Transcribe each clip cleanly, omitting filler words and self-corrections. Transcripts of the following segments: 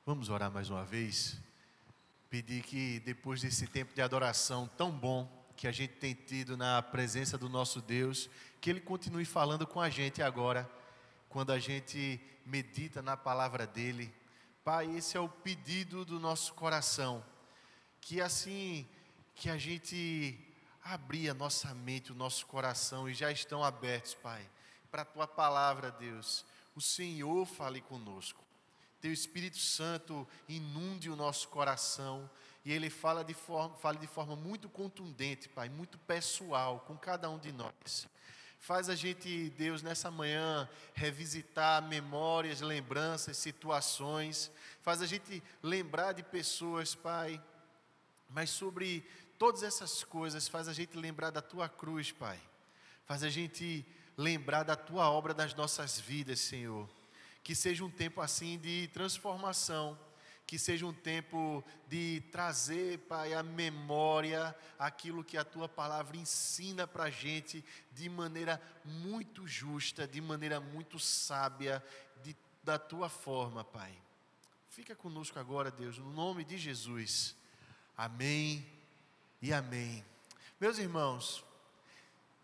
Vamos orar mais uma vez? Pedir que depois desse tempo de adoração tão bom que a gente tem tido na presença do nosso Deus, que Ele continue falando com a gente agora, quando a gente medita na palavra dEle. Pai, esse é o pedido do nosso coração, que assim que a gente abrir a nossa mente, o nosso coração, e já estão abertos, Pai, para a Tua palavra, Deus, o Senhor fale conosco. Teu Espírito Santo inunde o nosso coração e Ele fale de forma muito contundente, Pai, muito pessoal com cada um de nós. Faz a gente, Deus, nessa manhã revisitar memórias, lembranças, situações. Faz a gente lembrar de pessoas, Pai, mas sobre todas essas coisas, faz a gente lembrar da Tua cruz, Pai. Faz a gente lembrar da Tua obra nas nossas vidas, Senhor. Que seja um tempo assim de transformação, que seja um tempo de trazer, Pai, à memória aquilo que a Tua palavra ensina para a gente de maneira muito justa, de maneira muito sábia, da Tua forma, Pai. Fica conosco agora, Deus, no nome de Jesus. Amém e amém. Meus irmãos,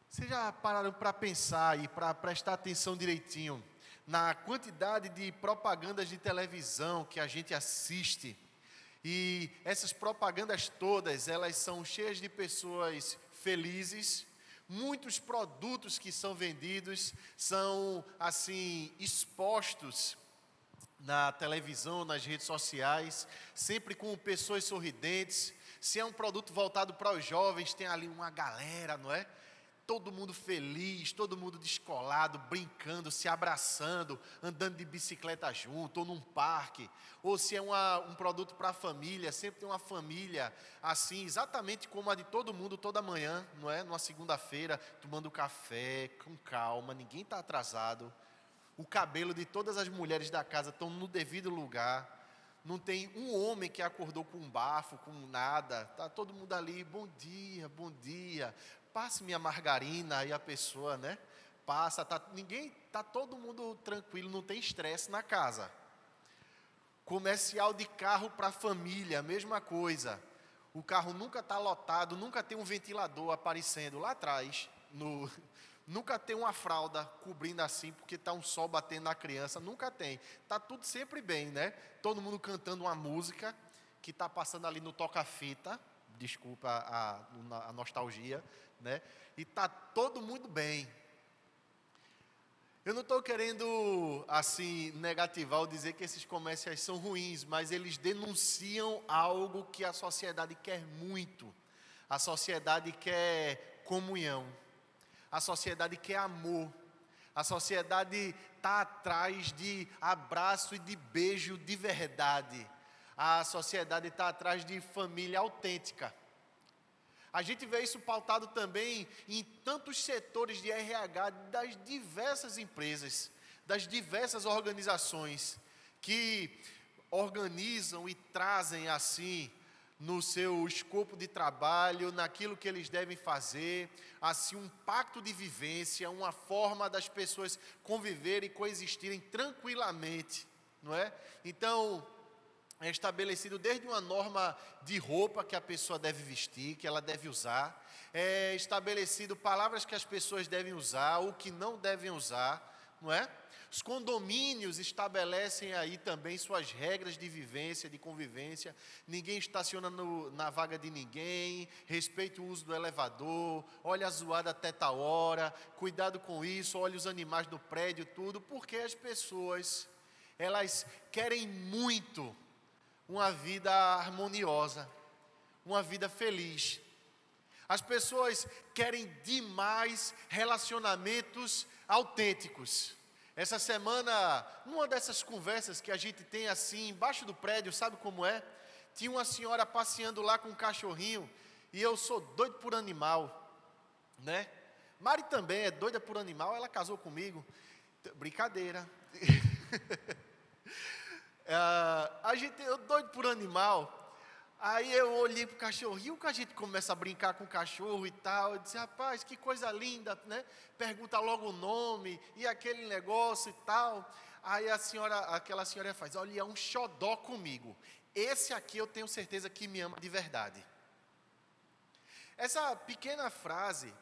vocês já pararam para pensar e para prestar atenção direitinho na quantidade de propagandas de televisão que a gente assiste? E essas propagandas todas, elas são cheias de pessoas felizes. Muitos produtos que são vendidos são assim expostos na televisão, nas redes sociais, sempre com pessoas sorridentes. Se é um produto voltado para os jovens, tem ali uma galera, não é? Todo mundo feliz, todo mundo descolado, brincando, se abraçando, andando de bicicleta junto, ou num parque. Ou se é um produto para a família, sempre tem uma família assim, exatamente como a de todo mundo, toda manhã, não é? Numa segunda-feira, tomando café, com calma, ninguém está atrasado. O cabelo de todas as mulheres da casa estão no devido lugar. Não tem um homem que acordou com um bafo, com nada. Está todo mundo ali, bom dia, passe minha margarina. E a pessoa, né, passa, tá todo mundo tranquilo, não tem estresse na casa. Comercial de carro para a família, a mesma coisa. O carro nunca está lotado, nunca tem um ventilador aparecendo lá atrás, nunca tem uma fralda cobrindo assim, porque está um sol batendo na criança, nunca tem. Está tudo sempre bem, né? Todo mundo cantando uma música que está passando ali no toca-fita, desculpa a nostalgia, né? E está todo mundo bem. Eu não estou querendo, assim, negativar ou dizer que esses comerciais são ruins, mas eles denunciam algo que a sociedade quer muito. A sociedade quer comunhão. A sociedade quer amor. A sociedade está atrás de abraço e de beijo de verdade. A sociedade está atrás de família autêntica. A gente vê isso pautado também em tantos setores de RH das diversas empresas, das diversas organizações que organizam e trazem assim no seu escopo de trabalho, naquilo que eles devem fazer, assim um pacto de vivência, uma forma das pessoas conviverem e coexistirem tranquilamente, não é? Então, é estabelecido desde uma norma de roupa que a pessoa deve vestir, que ela deve usar, é estabelecido palavras que as pessoas devem usar, ou que não devem usar, não é? Os condomínios estabelecem aí também suas regras de vivência, de convivência. Ninguém estaciona na vaga de ninguém, respeite o uso do elevador, olha a zoada até tal hora, cuidado com isso, olha os animais no prédio, tudo, porque as pessoas, elas querem muito uma vida harmoniosa, uma vida feliz. As pessoas querem demais relacionamentos autênticos. Essa semana, numa dessas conversas que a gente tem assim, embaixo do prédio, sabe como é? Tinha uma senhora passeando lá com um cachorrinho, e eu sou doido por animal, né? Mari também é doida por animal, ela casou comigo. Brincadeira. Eu doido por animal. Aí eu olhei pro cachorrinho, que a gente começa a brincar com o cachorro e tal. Eu disse, rapaz, que coisa linda, né? Pergunta logo o nome e aquele negócio e tal. Aí aquela senhora faz: olha, é um xodó comigo. Esse aqui eu tenho certeza que me ama de verdade. Essa pequena frase,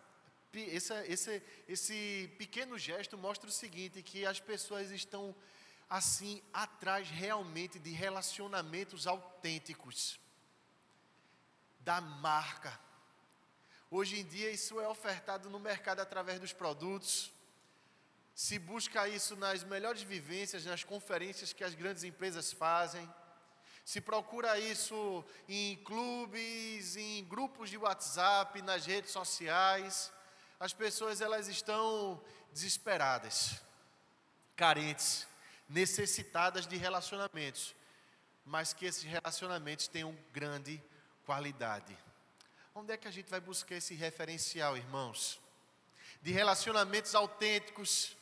esse pequeno gesto mostra o seguinte, que as pessoas estão assim atrás realmente de relacionamentos autênticos, da marca. Hoje em dia isso é ofertado no mercado através dos produtos. Se busca isso nas melhores vivências, nas conferências que as grandes empresas fazem. Se procura isso em clubes, em grupos de WhatsApp, nas redes sociais. As pessoas, elas estão desesperadas, carentes, necessitadas de relacionamentos, mas que esses relacionamentos tenham grande qualidade. Onde é que a gente vai buscar esse referencial, irmãos? De relacionamentos autênticos,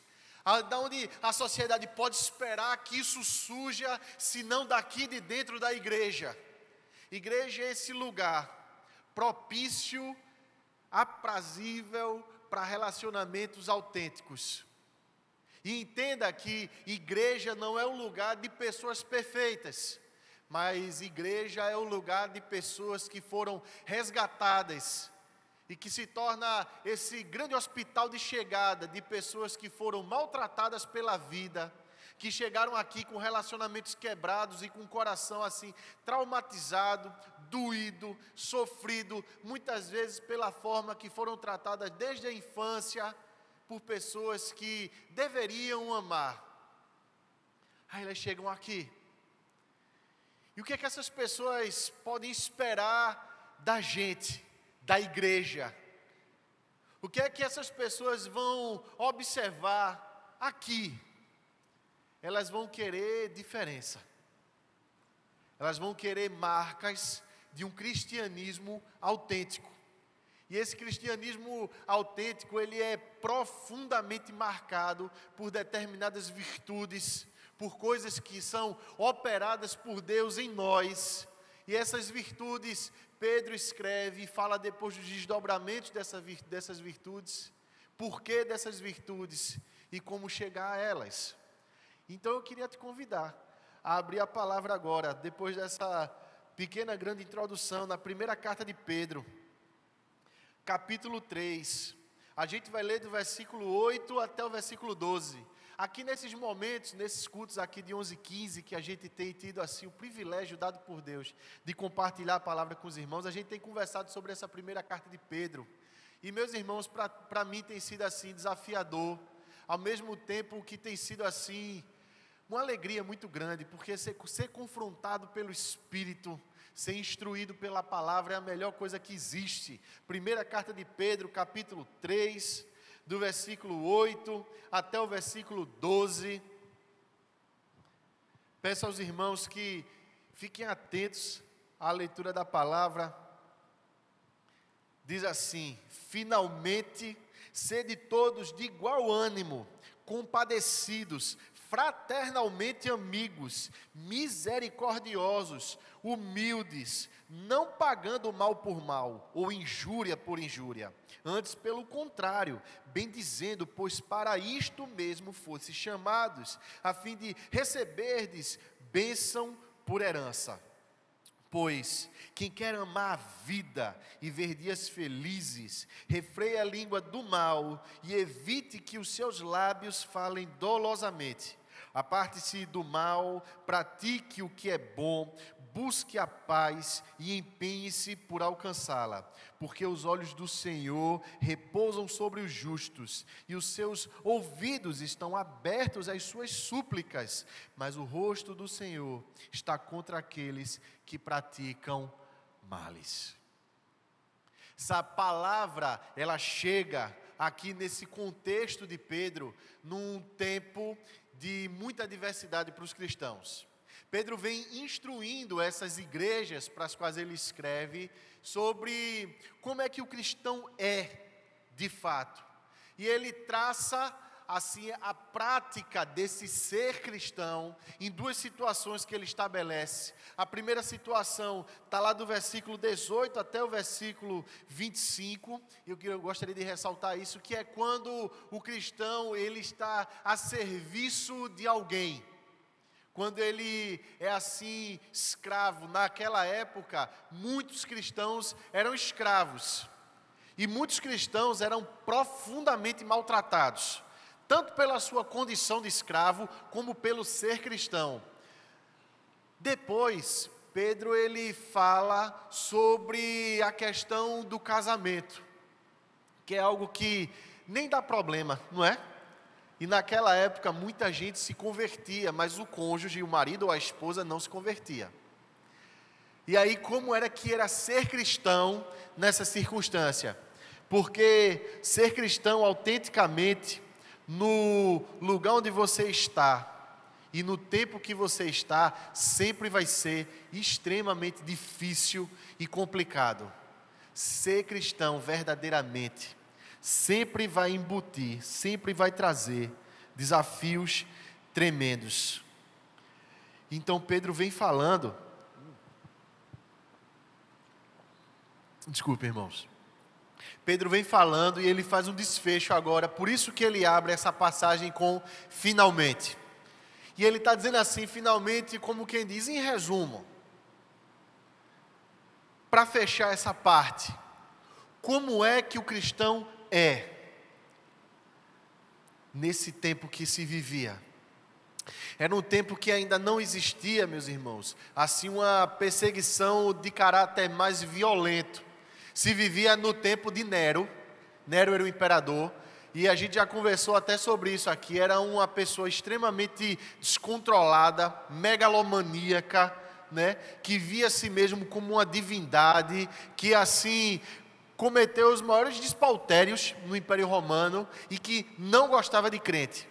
da onde a sociedade pode esperar que isso surja, se não daqui de dentro da igreja. Igreja é esse lugar propício, aprazível para relacionamentos autênticos. E entenda que igreja não é um lugar de pessoas perfeitas, mas igreja é um lugar de pessoas que foram resgatadas, e que se torna esse grande hospital de chegada de pessoas que foram maltratadas pela vida, que chegaram aqui com relacionamentos quebrados e com o coração assim traumatizado, doído, sofrido, muitas vezes pela forma que foram tratadas desde a infância por pessoas que deveriam amar. Aí elas chegam aqui. E o que é que essas pessoas podem esperar da gente, da igreja? O que é que essas pessoas vão observar aqui? Elas vão querer diferença. Elas vão querer marcas de um cristianismo autêntico. E esse cristianismo autêntico, ele é profundamente marcado por determinadas virtudes, por coisas que são operadas por Deus em nós. E essas virtudes, Pedro escreve e fala depois dos desdobramentos dessas virtudes, porquê dessas virtudes e como chegar a elas. Então eu queria te convidar a abrir a palavra agora, depois dessa pequena grande introdução, na primeira carta de Pedro, capítulo 3. A gente vai ler do versículo 8 até o versículo 12. Aqui nesses momentos, nesses cultos aqui de 11h15, que a gente tem tido assim o privilégio dado por Deus de compartilhar a palavra com os irmãos, a gente tem conversado sobre essa primeira carta de Pedro. E meus irmãos, para mim tem sido assim desafiador, ao mesmo tempo que tem sido assim uma alegria muito grande, porque ser confrontado pelo Espírito, ser instruído pela palavra é a melhor coisa que existe. Primeira carta de Pedro, capítulo 3, do versículo 8 até o versículo 12. Peço aos irmãos que fiquem atentos à leitura da palavra. Diz assim: finalmente, sede todos de igual ânimo, compadecidos, fraternalmente amigos, misericordiosos, humildes, não pagando mal por mal, ou injúria por injúria, antes pelo contrário, bendizendo, pois para isto mesmo fostes chamados, a fim de receberdes bênção por herança. Pois quem quer amar a vida e ver dias felizes, refreie a língua do mal e evite que os seus lábios falem dolosamente. Aparte-se do mal, pratique o que é bom, busque a paz e empenhe-se por alcançá-la. Porque os olhos do Senhor repousam sobre os justos e os seus ouvidos estão abertos às suas súplicas, mas o rosto do Senhor está contra aqueles que praticam males. Essa palavra, ela chega aqui nesse contexto de Pedro, num tempo de muita diversidade para os cristãos. Pedro vem instruindo essas igrejas para as quais ele escreve sobre como é que o cristão é de fato. E ele traça assim a prática desse ser cristão em duas situações que ele estabelece. A primeira situação está lá do versículo 18 até o versículo 25, e eu gostaria de ressaltar isso, que é quando o cristão ele está a serviço de alguém. Quando ele é assim escravo. Naquela época, muitos cristãos eram escravos. E muitos cristãos eram profundamente maltratados, tanto pela sua condição de escravo, como pelo ser cristão. Depois, Pedro ele fala sobre a questão do casamento, que é algo que nem dá problema, não é? E naquela época muita gente se convertia, mas o cônjuge, o marido ou a esposa não se convertia. E aí como era que era ser cristão nessa circunstância? Porque ser cristão autenticamente, no lugar onde você está e no tempo que você está, sempre vai ser extremamente difícil e complicado. Ser cristão verdadeiramente sempre vai embutir, sempre vai trazer desafios tremendos. Então Pedro vem falando, desculpe irmãos, Pedro vem falando e ele faz um desfecho agora, por isso que ele abre essa passagem com finalmente. E ele está dizendo assim, finalmente, como quem diz, em resumo, para fechar essa parte, como é que o cristão é, nesse tempo que se vivia? Era um tempo que ainda não existia, meus irmãos, assim uma perseguição de caráter mais violento. Se vivia no tempo de Nero. Nero era o imperador, e a gente já conversou até sobre isso aqui. Era uma pessoa extremamente descontrolada, megalomaníaca, né? Que via a si mesmo como uma divindade, que assim cometeu os maiores despautérios no Império Romano e que não gostava de crente.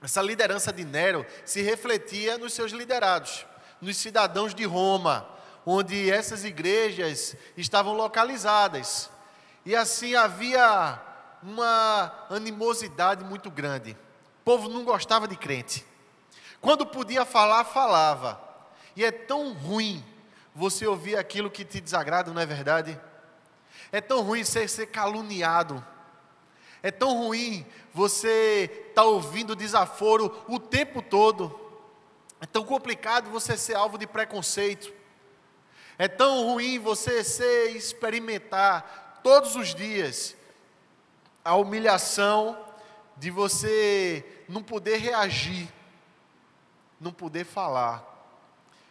Essa liderança de Nero se refletia nos seus liderados, nos cidadãos de Roma, onde essas igrejas estavam localizadas. E assim havia uma animosidade muito grande. O povo não gostava de crente. Quando podia falar, falava. E é tão ruim você ouvir aquilo que te desagrada, não é verdade? É tão ruim você ser caluniado. É tão ruim você estar ouvindo desaforo o tempo todo. É tão complicado você ser alvo de preconceito. É tão ruim você experimentar todos os dias a humilhação de você não poder reagir, não poder falar,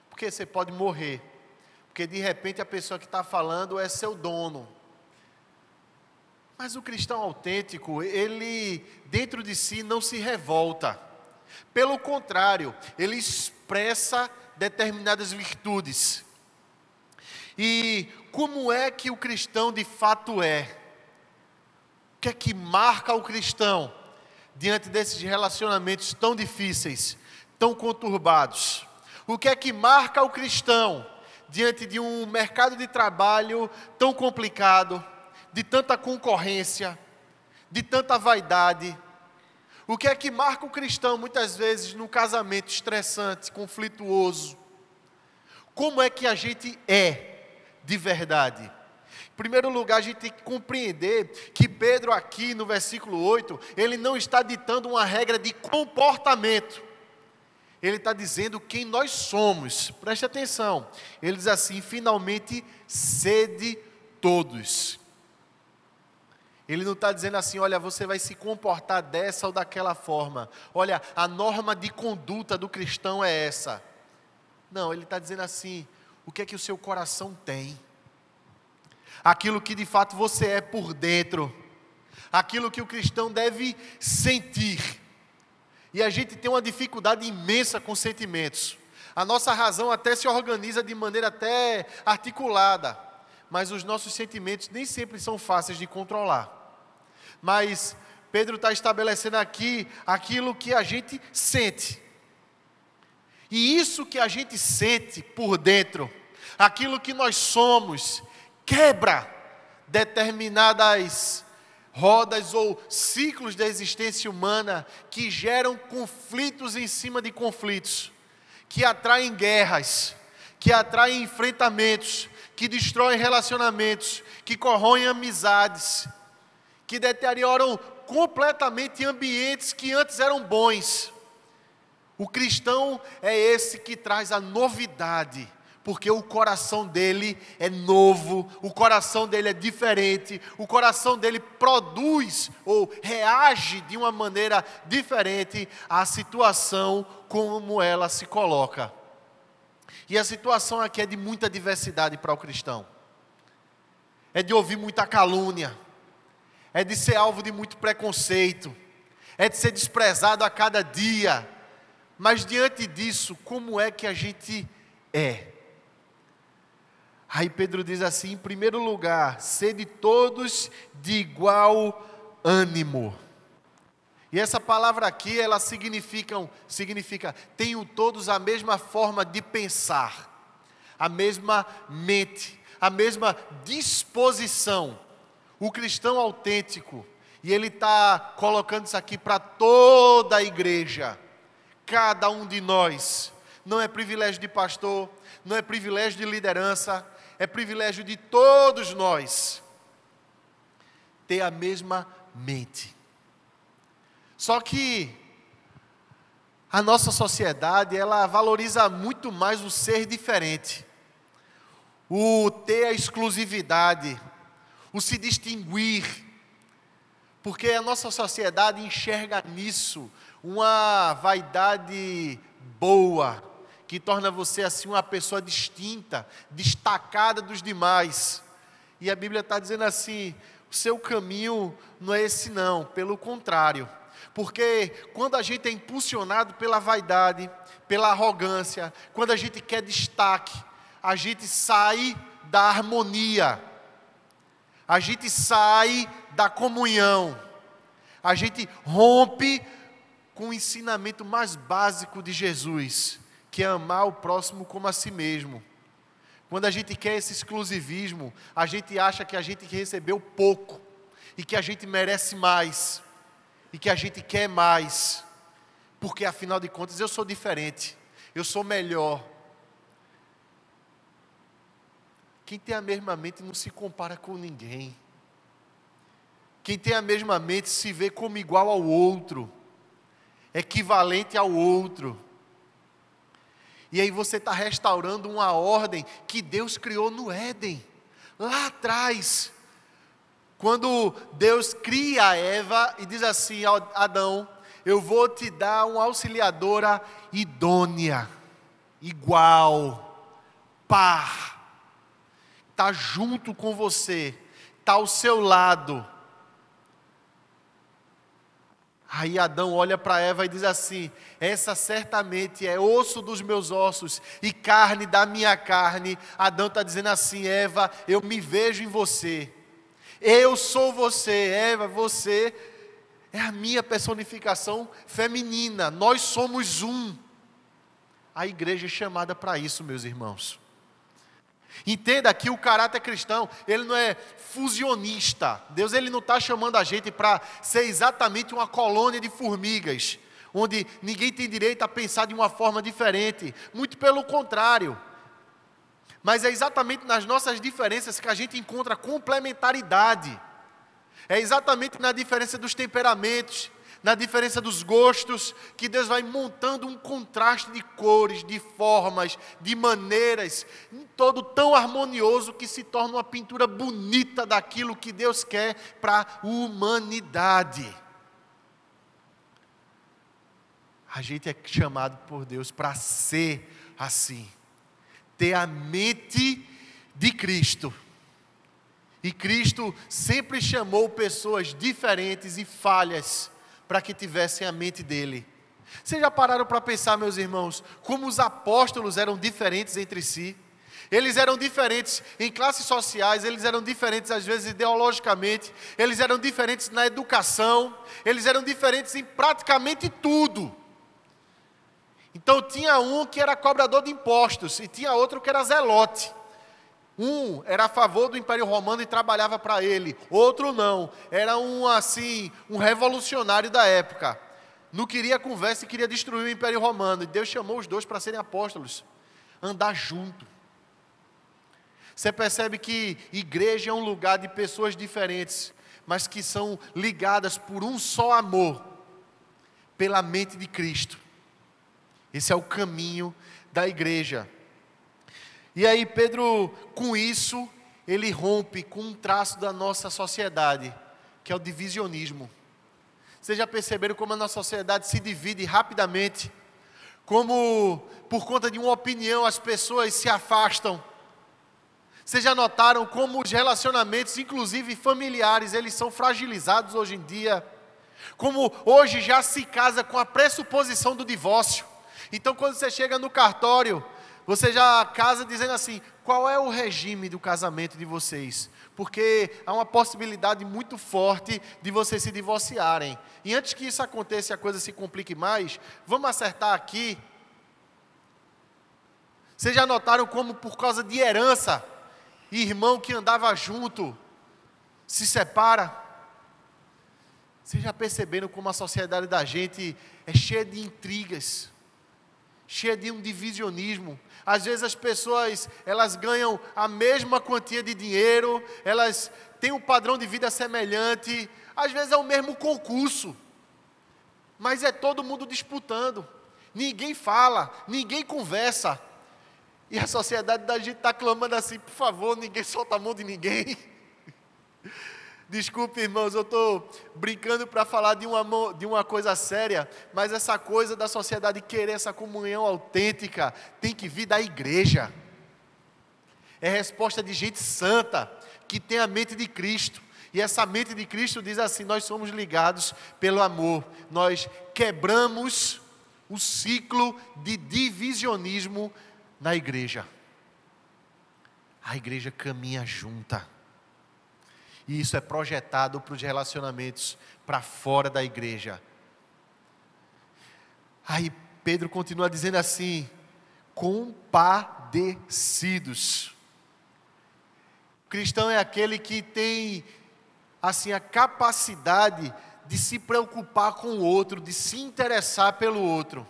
porque você pode morrer, porque de repente a pessoa que está falando é seu dono. Mas o cristão autêntico, ele dentro de si não se revolta, pelo contrário, ele expressa determinadas virtudes. E como é que o cristão de fato é? O que é que marca o cristão diante desses relacionamentos tão difíceis, tão conturbados? O que é que marca o cristão diante de um mercado de trabalho tão complicado, de tanta concorrência, de tanta vaidade? O que é que marca o cristão muitas vezes num casamento estressante, conflituoso? Como é que a gente é de verdade? Em primeiro lugar, a gente tem que compreender que Pedro aqui no versículo 8, ele não está ditando uma regra de comportamento. Ele está dizendo quem nós somos. Preste atenção. Ele diz assim, finalmente, sede todos. Ele não está dizendo assim, olha, você vai se comportar dessa ou daquela forma. Olha, a norma de conduta do cristão é essa. Não, ele está dizendo assim, o que é que o seu coração tem? Aquilo que de fato você é por dentro. Aquilo que o cristão deve sentir. E a gente tem uma dificuldade imensa com sentimentos. A nossa razão até se organiza de maneira até articulada. Mas os nossos sentimentos nem sempre são fáceis de controlar. Mas Pedro está estabelecendo aqui aquilo que a gente sente. E isso que a gente sente por dentro, aquilo que nós somos, quebra determinadas rodas ou ciclos da existência humana que geram conflitos em cima de conflitos, que atraem guerras, que atraem enfrentamentos, que destroem relacionamentos, que corroem amizades, que deterioram completamente ambientes que antes eram bons. O cristão é esse que traz a novidade, porque o coração dele é novo, o coração dele é diferente, o coração dele produz ou reage de uma maneira diferente à situação como ela se coloca. E a situação aqui é de muita diversidade para o cristão. É de ouvir muita calúnia, é de ser alvo de muito preconceito, é de ser desprezado a cada dia. Mas diante disso, como é que a gente é? Aí Pedro diz assim, em primeiro lugar, sede todos de igual ânimo. E essa palavra aqui, ela significa, tenham todos a mesma forma de pensar, a mesma mente, a mesma disposição. O cristão autêntico, e ele está colocando isso aqui para toda a igreja, cada um de nós, não é privilégio de pastor, não é privilégio de liderança, é privilégio de todos nós, ter a mesma mente. Só que a nossa sociedade, ela valoriza muito mais o ser diferente, o ter a exclusividade, o se distinguir, porque a nossa sociedade enxerga nisso uma vaidade boa, que torna você assim uma pessoa distinta, destacada dos demais. E a Bíblia está dizendo assim, o seu caminho não é esse não, pelo contrário. Porque quando a gente é impulsionado pela vaidade, pela arrogância, quando a gente quer destaque, a gente sai da harmonia, a gente sai da comunhão, a gente rompe com o ensinamento mais básico de Jesus, que é amar o próximo como a si mesmo. Quando a gente quer esse exclusivismo, a gente acha que a gente recebeu pouco, e que a gente merece mais, e que a gente quer mais, porque afinal de contas eu sou diferente, eu sou melhor. Quem tem a mesma mente não se compara com ninguém. Quem tem a mesma mente se vê como igual ao outro, equivalente ao outro. E aí você está restaurando uma ordem que Deus criou no Éden, lá atrás. Quando Deus cria a Eva e diz assim ao Adão, eu vou te dar uma auxiliadora idônea, igual, par, está junto com você, está ao seu lado. Aí Adão olha para Eva e diz assim, essa certamente é osso dos meus ossos e carne da minha carne. Adão está dizendo assim, Eva, eu me vejo em você. Eu sou você, Eva, você é a minha personificação feminina, nós somos um. A igreja é chamada para isso, meus irmãos. Entenda que o caráter cristão, ele não é fusionista. Deus ele não está chamando a gente para ser exatamente uma colônia de formigas, onde ninguém tem direito a pensar de uma forma diferente. Muito pelo contrário. Mas é exatamente nas nossas diferenças que a gente encontra complementaridade. É exatamente na diferença dos temperamentos, na diferença dos gostos, que Deus vai montando um contraste de cores, de formas, de maneiras, em todo tão harmonioso que se torna uma pintura bonita daquilo que Deus quer para a humanidade. A gente é chamado por Deus para ser assim. Ter a mente de Cristo. E Cristo sempre chamou pessoas diferentes e falhas para que tivessem a mente dele. Vocês já pararam para pensar, meus irmãos, como os apóstolos eram diferentes entre si? Eles eram diferentes em classes sociais, eles eram diferentes às vezes ideologicamente, eles eram diferentes na educação, eles eram diferentes em praticamente tudo. Então tinha um que era cobrador de impostos e tinha outro que era zelote. Um era a favor do Império Romano e trabalhava para ele, outro não, era um revolucionário da época. Não queria conversa e queria destruir o Império Romano. E Deus chamou os dois para serem apóstolos, andar junto. Você percebe que igreja é um lugar de pessoas diferentes, mas que são ligadas por um só amor, pela mente de Cristo. Esse é o caminho da igreja. E aí Pedro, com isso, ele rompe com um traço da nossa sociedade, que é o divisionismo. Vocês já perceberam como a nossa sociedade se divide rapidamente? Como, por conta de uma opinião, as pessoas se afastam? Vocês já notaram como os relacionamentos, inclusive familiares, eles são fragilizados hoje em dia? Como hoje já se casa com a pressuposição do divórcio. Então, quando você chega no cartório, você já casa dizendo assim: qual é o regime do casamento de vocês? Porque há uma possibilidade muito forte de vocês se divorciarem. E antes que isso aconteça e a coisa se complique mais, vamos acertar aqui. Vocês já notaram como, por causa de herança, irmão que andava junto se separa? Vocês já perceberam como a sociedade da gente é cheia de intrigas, cheia de um divisionismo? Às vezes as pessoas, elas ganham a mesma quantia de dinheiro, elas têm um padrão de vida semelhante, às vezes é o mesmo concurso, mas é todo mundo disputando, ninguém fala, ninguém conversa, e a sociedade da gente está clamando assim: por favor, ninguém solta a mão de ninguém. Desculpe, irmãos, eu estou brincando para falar de uma coisa séria, mas essa coisa da sociedade querer essa comunhão autêntica tem que vir da igreja. É resposta de gente santa, que tem a mente de Cristo. E essa mente de Cristo diz assim: nós somos ligados pelo amor. Nós quebramos o ciclo de divisionismo na igreja. A igreja caminha junta. E isso é projetado para os relacionamentos para fora da igreja. Aí Pedro continua dizendo assim: compadecidos. O cristão é aquele que tem assim a capacidade de se preocupar com o outro, de se interessar pelo outro.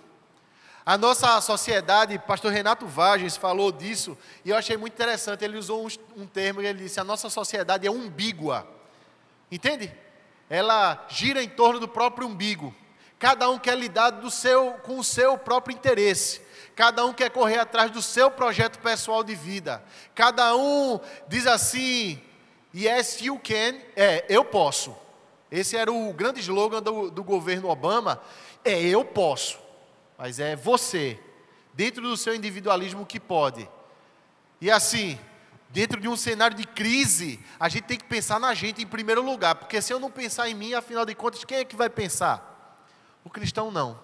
A nossa sociedade, pastor Renato Vagens falou disso, e eu achei muito interessante. Ele usou um termo, ele disse: a nossa sociedade é umbígua. Entende? Ela gira em torno do próprio umbigo. Cada um quer lidar com o seu próprio interesse. Cada um quer correr atrás do seu projeto pessoal de vida. Cada um diz assim: yes, you can. Eu posso. Esse era o grande slogan do governo Obama. Eu posso. Mas é você, dentro do seu individualismo, que pode. E assim, dentro de um cenário de crise, a gente tem que pensar na gente em primeiro lugar. Porque se eu não pensar em mim, afinal de contas, quem é que vai pensar? O cristão não.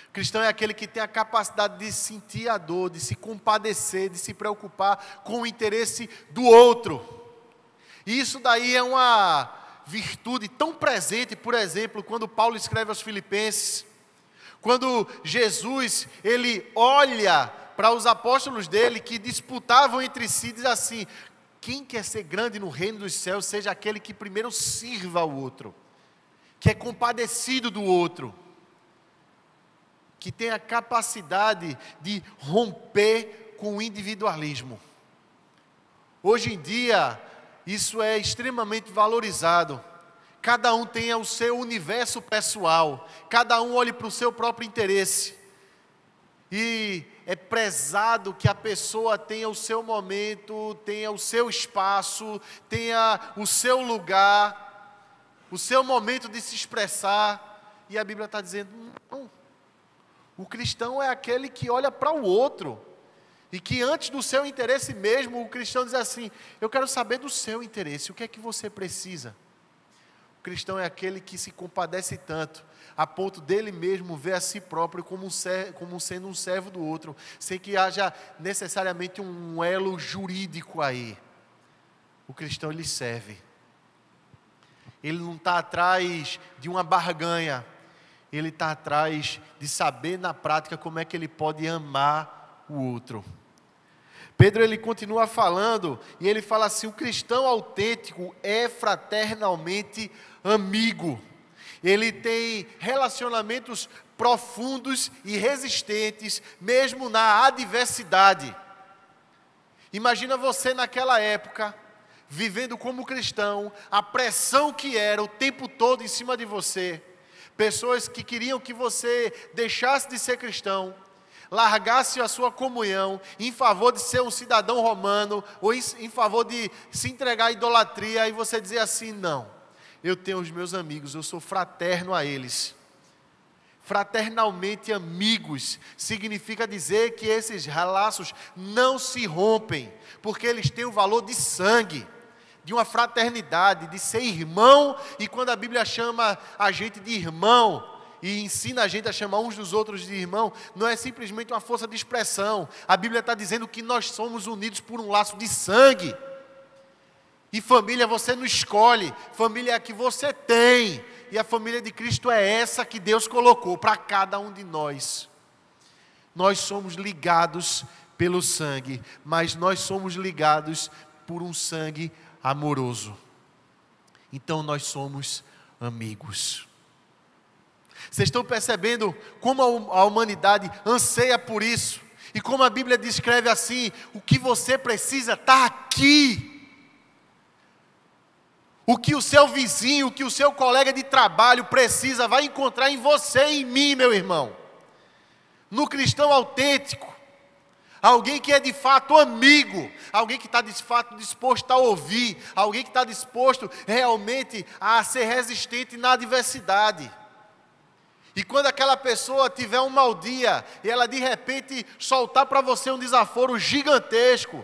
O cristão é aquele que tem a capacidade de sentir a dor, de se compadecer, de se preocupar com o interesse do outro. E isso daí é uma virtude tão presente, por exemplo, quando Paulo escreve aos Filipenses. Quando Jesus, ele olha para os apóstolos dele que disputavam entre si, diz assim: quem quer ser grande no reino dos céus, seja aquele que primeiro sirva ao outro, que é compadecido do outro, que tem a capacidade de romper com o individualismo. Hoje em dia, isso é extremamente valorizado. Cada um tenha o seu universo pessoal, cada um olhe para o seu próprio interesse. E é prezado que a pessoa tenha o seu momento, tenha o seu espaço, tenha o seu lugar, o seu momento de se expressar. E a Bíblia está dizendo: não. O cristão é aquele que olha para o outro. E que antes do seu interesse mesmo, o cristão diz assim: eu quero saber do seu interesse, o que é que você precisa? O cristão é aquele que se compadece tanto, a ponto dele mesmo ver a si próprio como sendo um servo do outro, sem que haja necessariamente um elo jurídico aí. O cristão, ele serve. Ele não está atrás de uma barganha, ele está atrás de saber na prática como é que ele pode amar o outro. Pedro ele continua falando e ele fala assim: o cristão autêntico é fraternalmente amigo. Ele tem relacionamentos profundos e resistentes, mesmo na adversidade. Imagina você naquela época, vivendo como cristão, a pressão que era o tempo todo em cima de você. Pessoas que queriam que você deixasse de ser cristão, largasse a sua comunhão em favor de ser um cidadão romano, ou em favor de se entregar à idolatria, e você dizer assim: não, eu tenho os meus amigos, eu sou fraterno a eles. Fraternalmente amigos significa dizer que esses laços não se rompem, porque eles têm o valor de sangue, de uma fraternidade, de ser irmão. E quando a Bíblia chama a gente de irmão e ensina a gente a chamar uns dos outros de irmão, não é simplesmente uma força de expressão. A Bíblia está dizendo que nós somos unidos por um laço de sangue. E família você não escolhe, família é a que você tem. E a família de Cristo é essa que Deus colocou para cada um de nós. Nós somos ligados pelo sangue, mas nós somos ligados por um sangue amoroso. Então nós somos amigos. Vocês estão percebendo como a humanidade anseia por isso? E como a Bíblia descreve assim: o que você precisa está aqui. O que o seu vizinho, o que o seu colega de trabalho precisa, vai encontrar em você e em mim, meu irmão. No cristão autêntico. Alguém que é de fato amigo, alguém que está de fato disposto a ouvir, alguém que está disposto realmente a ser resistente na adversidade. E quando aquela pessoa tiver um mau dia, e ela de repente soltar para você um desaforo gigantesco,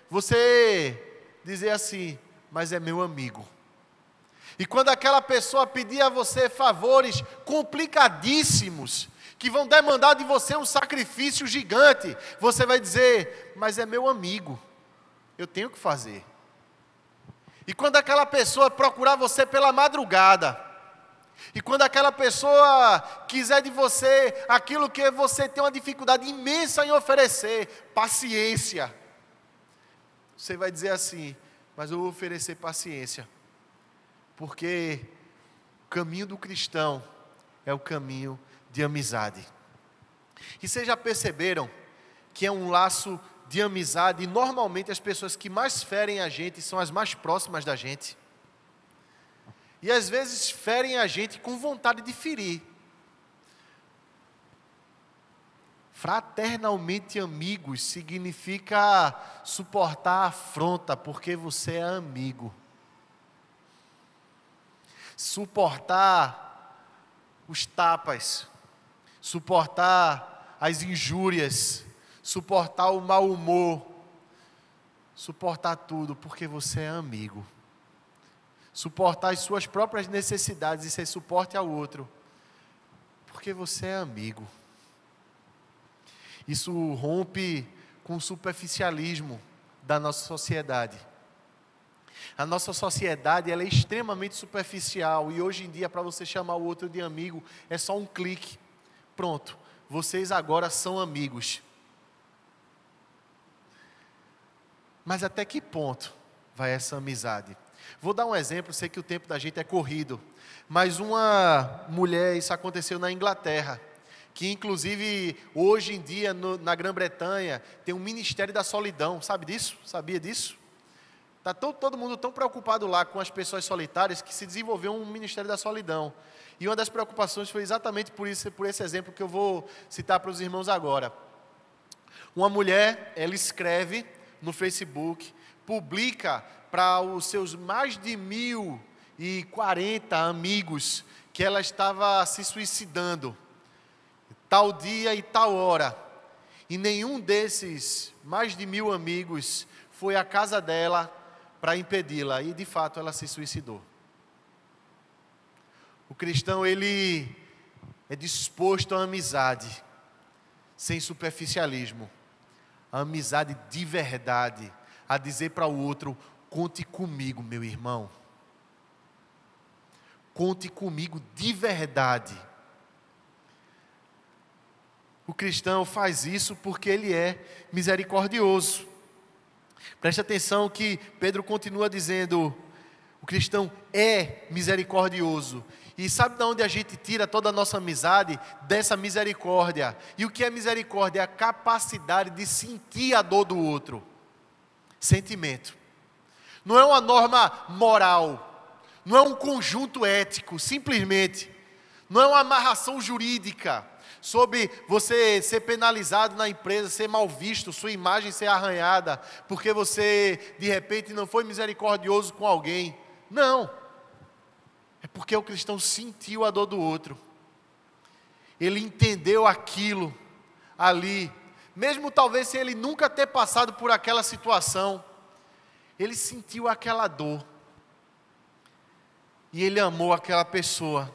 você dizer assim: mas é meu amigo. E quando aquela pessoa pedir a você favores complicadíssimos, que vão demandar de você um sacrifício gigante, você vai dizer: mas é meu amigo, eu tenho que fazer. E quando aquela pessoa procurar você pela madrugada, e quando aquela pessoa quiser de você aquilo que você tem uma dificuldade imensa em oferecer, paciência, você vai dizer assim: mas eu vou oferecer paciência, porque o caminho do cristão é o caminho de amizade. E vocês já perceberam que é um laço de amizade, e normalmente as pessoas que mais ferem a gente são as mais próximas da gente. E às vezes ferem a gente com vontade de ferir. Fraternalmente amigos significa suportar a afronta, porque você é amigo. Suportar os tapas, suportar as injúrias, suportar o mau humor, suportar tudo, porque você é amigo. Suportar as suas próprias necessidades e ser suporte ao outro, porque você é amigo. Isso rompe com o superficialismo da nossa sociedade. A nossa sociedade ela é extremamente superficial, e hoje em dia, para você chamar o outro de amigo, é só um clique. Pronto, vocês agora são amigos. Mas até que ponto vai essa amizade? Vou dar um exemplo, sei que o tempo da gente é corrido, mas uma mulher, isso aconteceu na Inglaterra, que inclusive hoje em dia na Grã-Bretanha tem um Ministério da Solidão, sabe disso? Sabia disso? Está todo mundo tão preocupado lá com as pessoas solitárias que se desenvolveu um Ministério da Solidão. E uma das preocupações foi exatamente por esse exemplo que eu vou citar para os irmãos agora. Uma mulher, ela escreve no Facebook, publica para os seus mais de 1.040 amigos que ela estava se suicidando, tal dia e tal hora. E nenhum desses mais de 1.000 amigos foi à casa dela para impedi-la, e de fato ela se suicidou. O cristão, ele é disposto à amizade, sem superficialismo, a amizade de verdade, a dizer para o outro: conte comigo, meu irmão, conte comigo de verdade. O cristão faz isso porque ele é misericordioso. Preste atenção que Pedro continua dizendo, o cristão é misericordioso. E sabe de onde a gente tira toda a nossa amizade? Dessa misericórdia. E o que é misericórdia? É a capacidade de sentir a dor do outro. Sentimento. Não é uma norma moral. Não é um conjunto ético, simplesmente. Não é uma amarração jurídica sobre você ser penalizado na empresa, ser mal visto, sua imagem ser arranhada, porque você, de repente, não foi misericordioso com alguém. Não. É porque o cristão sentiu a dor do outro. Ele entendeu aquilo ali. Mesmo talvez sem ele nunca ter passado por aquela situação. Ele sentiu aquela dor. E ele amou aquela pessoa.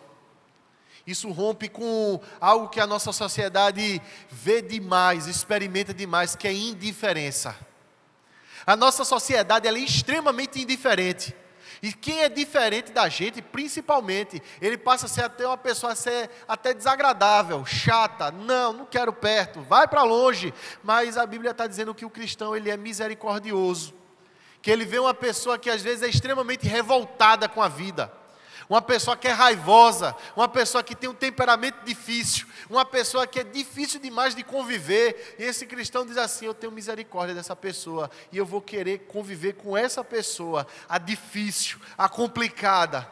Isso rompe com algo que a nossa sociedade vê demais, experimenta demais, que é indiferença. A nossa sociedade ela é extremamente indiferente. E quem é diferente da gente, principalmente, ele passa a ser até uma pessoa até desagradável, chata. Não quero perto, vai para longe. Mas a Bíblia está dizendo que o cristão ele é misericordioso. Que ele vê uma pessoa que às vezes é extremamente revoltada com a vida. Uma pessoa que é raivosa, uma pessoa que tem um temperamento difícil, uma pessoa que é difícil demais de conviver, e esse cristão diz assim, eu tenho misericórdia dessa pessoa, e eu vou querer conviver com essa pessoa, a difícil, a complicada.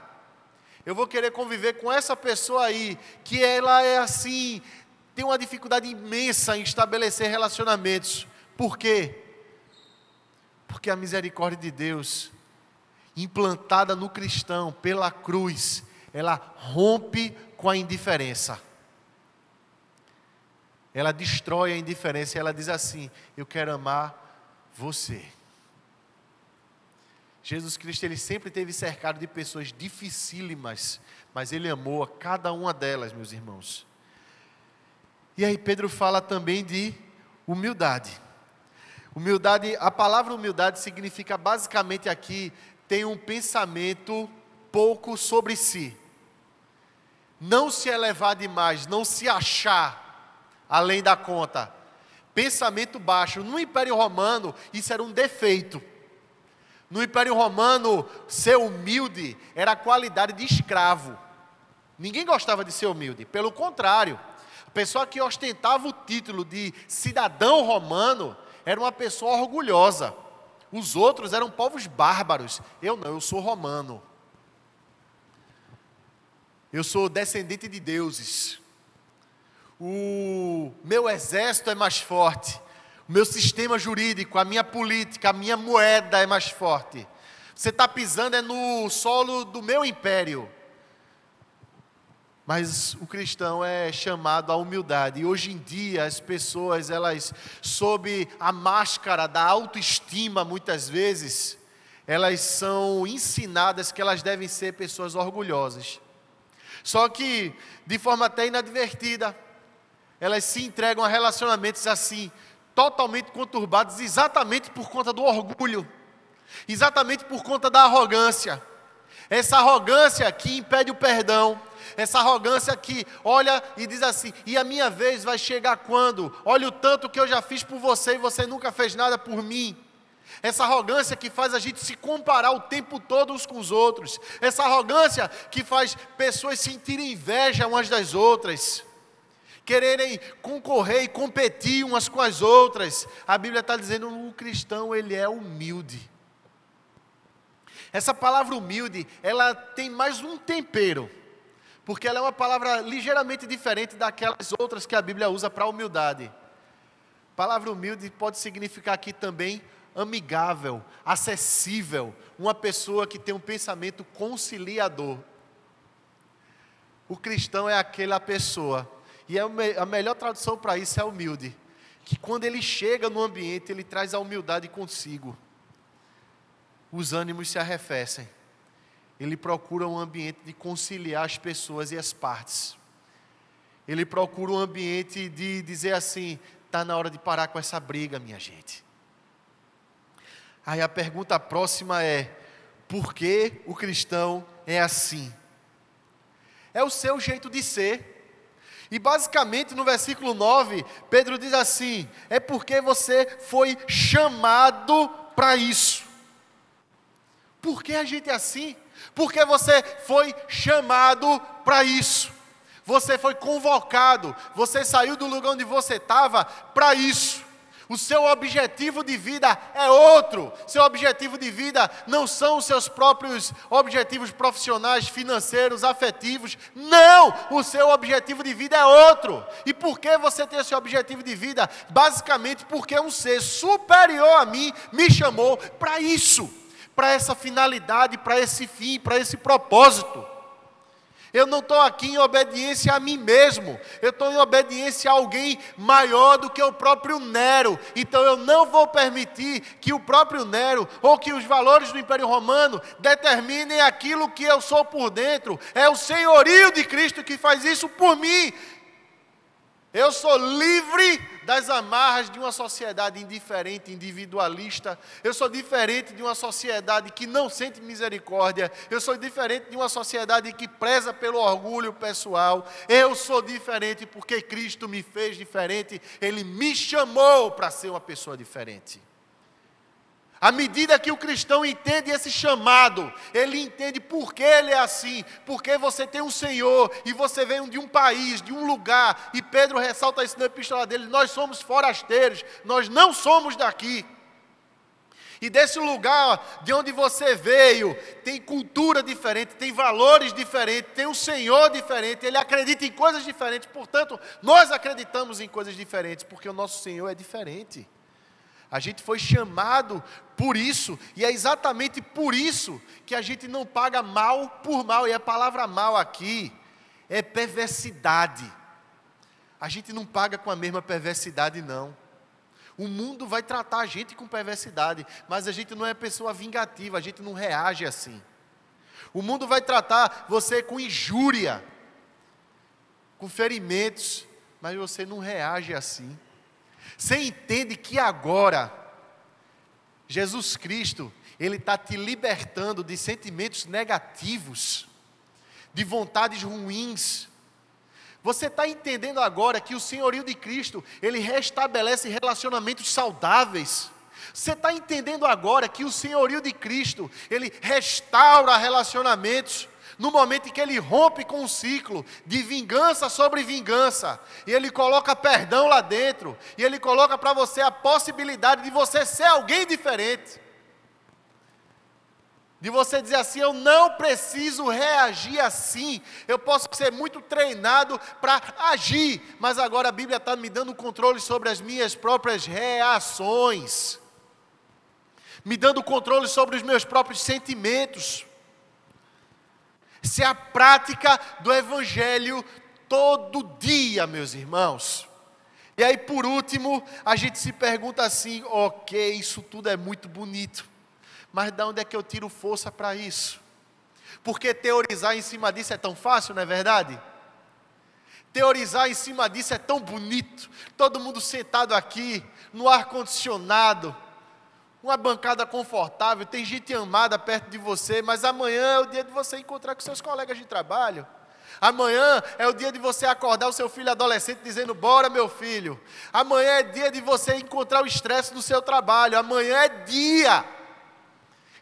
Eu vou querer conviver com essa pessoa aí, que ela é assim, tem uma dificuldade imensa em estabelecer relacionamentos. Por quê? Porque a misericórdia de Deus, implantada no cristão pela cruz, ela rompe com a indiferença. Ela destrói a indiferença e ela diz assim, eu quero amar você. Jesus Cristo, ele sempre esteve cercado de pessoas dificílimas, mas ele amou a cada uma delas, meus irmãos. E aí Pedro fala também de humildade. Humildade, a palavra humildade significa basicamente aqui, tem um pensamento pouco sobre si. Não se elevar demais, não se achar além da conta. Pensamento baixo. No Império Romano, isso era um defeito. No Império Romano, ser humilde era a qualidade de escravo. Ninguém gostava de ser humilde. Pelo contrário, a pessoa que ostentava o título de cidadão romano era uma pessoa orgulhosa. Os outros eram povos bárbaros. Eu não, eu sou romano. Eu sou descendente de deuses. O meu exército é mais forte. O meu sistema jurídico, a minha política, a minha moeda é mais forte. Você está pisando no solo do meu império. Mas o cristão é chamado à humildade. E hoje em dia as pessoas, elas, sob a máscara da autoestima, muitas vezes, elas são ensinadas que elas devem ser pessoas orgulhosas. Só que, de forma até inadvertida, elas se entregam a relacionamentos assim, totalmente conturbados, exatamente por conta do orgulho, exatamente por conta da arrogância. Essa arrogância que impede o perdão. Essa arrogância que olha e diz assim, e a minha vez vai chegar quando? Olha o tanto que eu já fiz por você e você nunca fez nada por mim. Essa arrogância que faz a gente se comparar o tempo todo uns com os outros. Essa arrogância que faz pessoas sentirem inveja umas das outras. Quererem concorrer e competir umas com as outras. A Bíblia está dizendo que o cristão ele é humilde. Essa palavra humilde, ela tem mais um tempero. Porque ela é uma palavra ligeiramente diferente daquelas outras que a Bíblia usa para humildade. A palavra humilde pode significar aqui também amigável, acessível, uma pessoa que tem um pensamento conciliador. O cristão é aquela pessoa, e a melhor tradução para isso é humilde, que quando ele chega no ambiente, ele traz a humildade consigo. Os ânimos se arrefecem. Ele procura um ambiente de conciliar as pessoas e as partes. Ele procura um ambiente de dizer assim, está na hora de parar com essa briga, minha gente. Aí a pergunta próxima é, por que o cristão é assim? É o seu jeito de ser. E basicamente no versículo 9, Pedro diz assim, é porque você foi chamado para isso. Por que a gente é assim? Porque você foi chamado para isso. Você foi convocado, você saiu do lugar onde você estava para isso. O seu objetivo de vida é outro. Seu objetivo de vida não são os seus próprios objetivos profissionais, financeiros, afetivos. Não! O seu objetivo de vida é outro. E por que você tem esse objetivo de vida? Basicamente porque um ser superior a mim me chamou para isso. Para essa finalidade, para esse fim, para esse propósito. Eu não estou aqui em obediência a mim mesmo. Eu estou em obediência a alguém maior do que o próprio Nero. Então eu não vou permitir que o próprio Nero ou que os valores do Império Romano determinem aquilo que eu sou por dentro. É o senhorio de Cristo que faz isso por mim. Eu sou livre das amarras de uma sociedade indiferente, individualista. Eu sou diferente de uma sociedade que não sente misericórdia. Eu sou diferente de uma sociedade que preza pelo orgulho pessoal. Eu sou diferente porque Cristo me fez diferente. Ele me chamou para ser uma pessoa diferente. À medida que o cristão entende esse chamado, ele entende por que ele é assim, porque você tem um Senhor, e você vem de um país, de um lugar, e Pedro ressalta isso na epístola dele, nós somos forasteiros, nós não somos daqui. E desse lugar de onde você veio, tem cultura diferente, tem valores diferentes, tem um Senhor diferente, Ele acredita em coisas diferentes, portanto, nós acreditamos em coisas diferentes, porque o nosso Senhor é diferente. A gente foi chamado por isso, e é exatamente por isso que a gente não paga mal por mal, e a palavra mal aqui é perversidade. A gente não paga com a mesma perversidade, não. O mundo vai tratar a gente com perversidade, mas a gente não é pessoa vingativa, a gente não reage assim. O mundo vai tratar você com injúria, com ferimentos, mas você não reage assim. Você entende que agora, Jesus Cristo, Ele está te libertando de sentimentos negativos, de vontades ruins. Você está entendendo agora que o senhorio de Cristo, Ele restabelece relacionamentos saudáveis. Você está entendendo agora que o senhorio de Cristo, Ele restaura relacionamentos. No momento em que Ele rompe com um ciclo de vingança sobre vingança, e Ele coloca perdão lá dentro, e Ele coloca para você a possibilidade de você ser alguém diferente, de você dizer assim, eu não preciso reagir assim, eu posso ser muito treinado para agir, mas agora a Bíblia está me dando controle sobre as minhas próprias reações, me dando controle sobre os meus próprios sentimentos. Essa é a prática do Evangelho todo dia, meus irmãos. E aí, por último, a gente se pergunta assim, ok, isso tudo é muito bonito, mas de onde é que eu tiro força para isso? Porque teorizar em cima disso é tão fácil, não é verdade? Teorizar em cima disso é tão bonito, todo mundo sentado aqui, no ar-condicionado, uma bancada confortável, tem gente amada perto de você, mas amanhã é o dia de você encontrar com seus colegas de trabalho. Amanhã é o dia de você acordar o seu filho adolescente dizendo, bora meu filho. Amanhã é dia de você encontrar o estresse no seu trabalho. Amanhã é dia.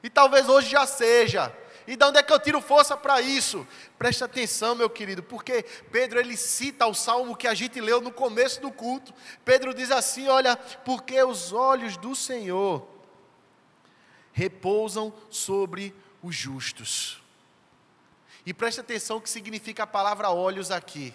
E talvez hoje já seja. E de onde é que eu tiro força para isso? Preste atenção, meu querido, porque Pedro ele cita o salmo que a gente leu no começo do culto. Pedro diz assim, olha, porque os olhos do Senhor repousam sobre os justos. E preste atenção o que significa a palavra olhos aqui.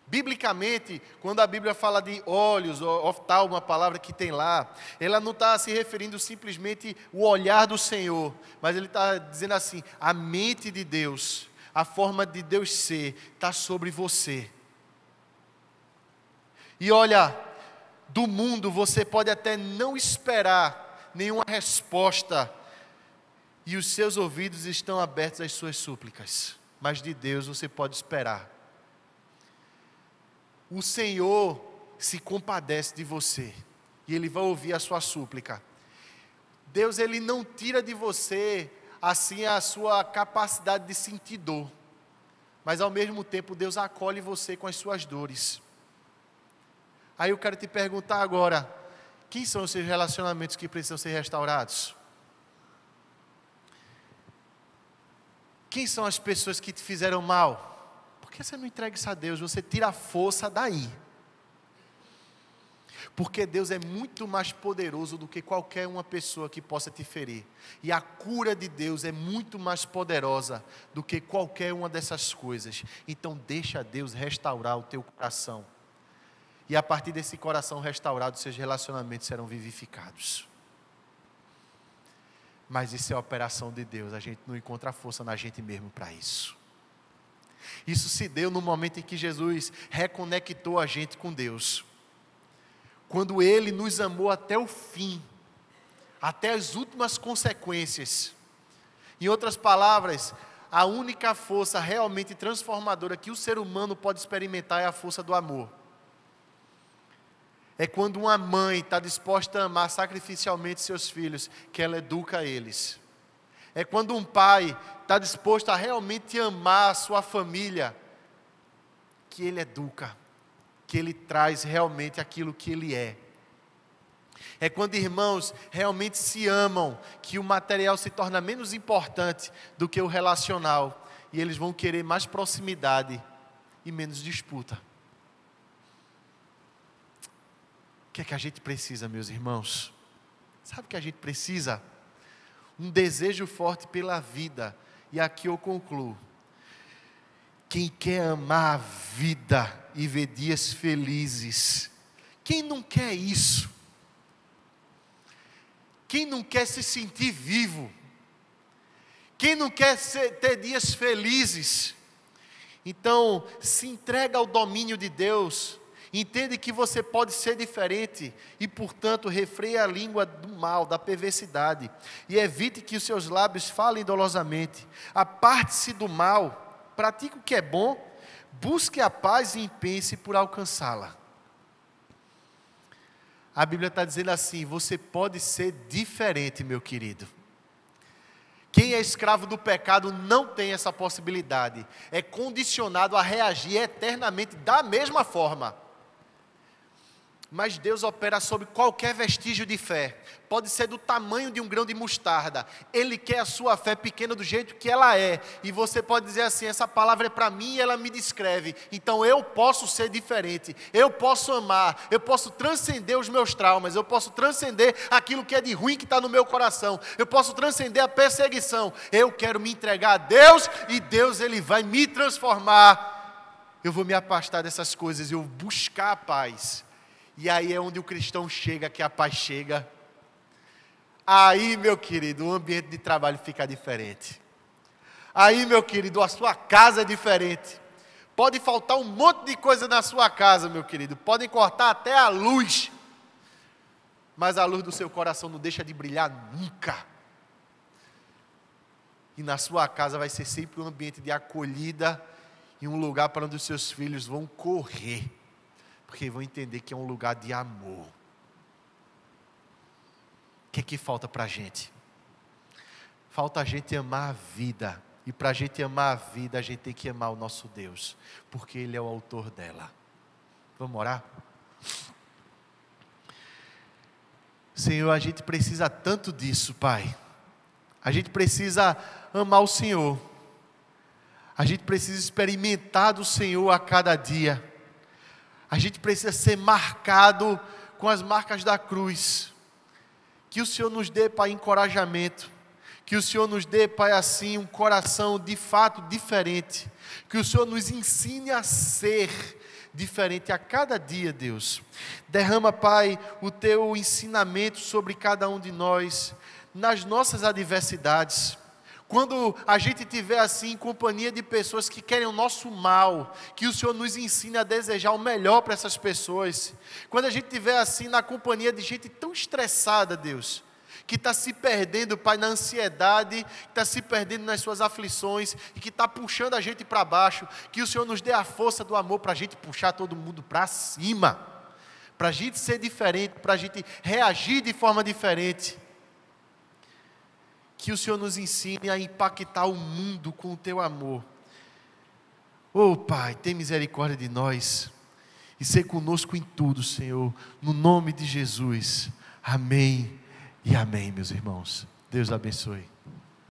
Biblicamente, quando a Bíblia fala de olhos, oftal, uma palavra que tem lá, ela não está se referindo simplesmente o olhar do Senhor, mas ele está dizendo assim, a mente de Deus, a forma de Deus ser, está sobre você. E olha, do mundo você pode até não esperar nenhuma resposta, e os seus ouvidos estão abertos às suas súplicas, mas de Deus você pode esperar. O Senhor se compadece de você, e Ele vai ouvir a sua súplica. Deus, Ele não tira de você, assim, a sua capacidade de sentir dor, mas ao mesmo tempo Deus acolhe você com as suas dores. Aí eu quero te perguntar agora, quem são os seus relacionamentos que precisam ser restaurados? Quem são as pessoas que te fizeram mal? Por que você não entrega isso a Deus? Você tira a força daí. Porque Deus é muito mais poderoso do que qualquer uma pessoa que possa te ferir. E a cura de Deus é muito mais poderosa do que qualquer uma dessas coisas. Então deixa Deus restaurar o teu coração. E a partir desse coração restaurado, seus relacionamentos serão vivificados. Mas isso é a operação de Deus. A gente não encontra força na gente mesmo para isso. Isso se deu no momento em que Jesus reconectou a gente com Deus. Quando Ele nos amou até o fim, até as últimas consequências. Em outras palavras, a única força realmente transformadora que o ser humano pode experimentar é a força do amor. É quando uma mãe está disposta a amar sacrificialmente seus filhos, que ela educa eles. É quando um pai está disposto a realmente amar a sua família, que ele educa, que ele traz realmente aquilo que ele é. É quando irmãos realmente se amam, que o material se torna menos importante do que o relacional, e eles vão querer mais proximidade e menos disputa. O que é que a gente precisa, meus irmãos? Sabe o que a gente precisa? Um desejo forte pela vida. E aqui eu concluo. Quem quer amar a vida e ver dias felizes? Quem não quer isso? Quem não quer se sentir vivo? Quem não quer ter dias felizes? Então, se entrega ao domínio de Deus. Entende que você pode ser diferente e, portanto, refreia a língua do mal, da perversidade. E evite que os seus lábios falem dolosamente. Aparte-se do mal, pratique o que é bom, busque a paz e empenhe-se por alcançá-la. A Bíblia está dizendo assim, você pode ser diferente, meu querido. Quem é escravo do pecado não tem essa possibilidade. É condicionado a reagir eternamente da mesma forma. Mas Deus opera sobre qualquer vestígio de fé. Pode ser do tamanho de um grão de mostarda. Ele quer a sua fé pequena do jeito que ela é. E você pode dizer assim, essa palavra é para mim e ela me descreve. Então eu posso ser diferente. Eu posso amar. Eu posso transcender os meus traumas. Eu posso transcender aquilo que é de ruim que está no meu coração. Eu posso transcender a perseguição. Eu quero me entregar a Deus e Deus ele vai me transformar. Eu vou me afastar dessas coisas. Eu vou buscar a paz. E aí é onde o cristão chega, que a paz chega. Aí, meu querido, o ambiente de trabalho fica diferente. Aí, meu querido, a sua casa é diferente. Pode faltar um monte de coisa na sua casa, meu querido. Podem cortar até a luz. Mas a luz do seu coração não deixa de brilhar nunca. E na sua casa vai ser sempre um ambiente de acolhida e um lugar para onde os seus filhos vão correr. Porque vão entender que é um lugar de amor. O que é que falta para a gente? Falta a gente amar a vida. E para a gente amar a vida, a gente tem que amar o nosso Deus. Porque Ele é o autor dela. Vamos orar? Senhor, a gente precisa tanto disso, Pai. A gente precisa amar o Senhor. A gente precisa experimentar do Senhor a cada dia. A gente precisa ser marcado com as marcas da cruz. Que o Senhor nos dê, Pai, encorajamento. Que o Senhor nos dê, Pai, assim, um coração de fato diferente. Que o Senhor nos ensine a ser diferente a cada dia, Deus. Derrama, Pai, o Teu ensinamento sobre cada um de nós, nas nossas adversidades. Quando a gente estiver assim em companhia de pessoas que querem o nosso mal, que o Senhor nos ensine a desejar o melhor para essas pessoas. Quando a gente estiver assim na companhia de gente tão estressada, Deus, que está se perdendo, Pai, na ansiedade, que está se perdendo nas suas aflições e que está puxando a gente para baixo, que o Senhor nos dê a força do amor para a gente puxar todo mundo para cima, para a gente ser diferente, para a gente reagir de forma diferente. Que o Senhor nos ensine a impactar o mundo com o Teu amor. Oh Pai, tem misericórdia de nós. e ser conosco em tudo, Senhor, no nome de Jesus. Amém e amém, meus irmãos. Deus abençoe.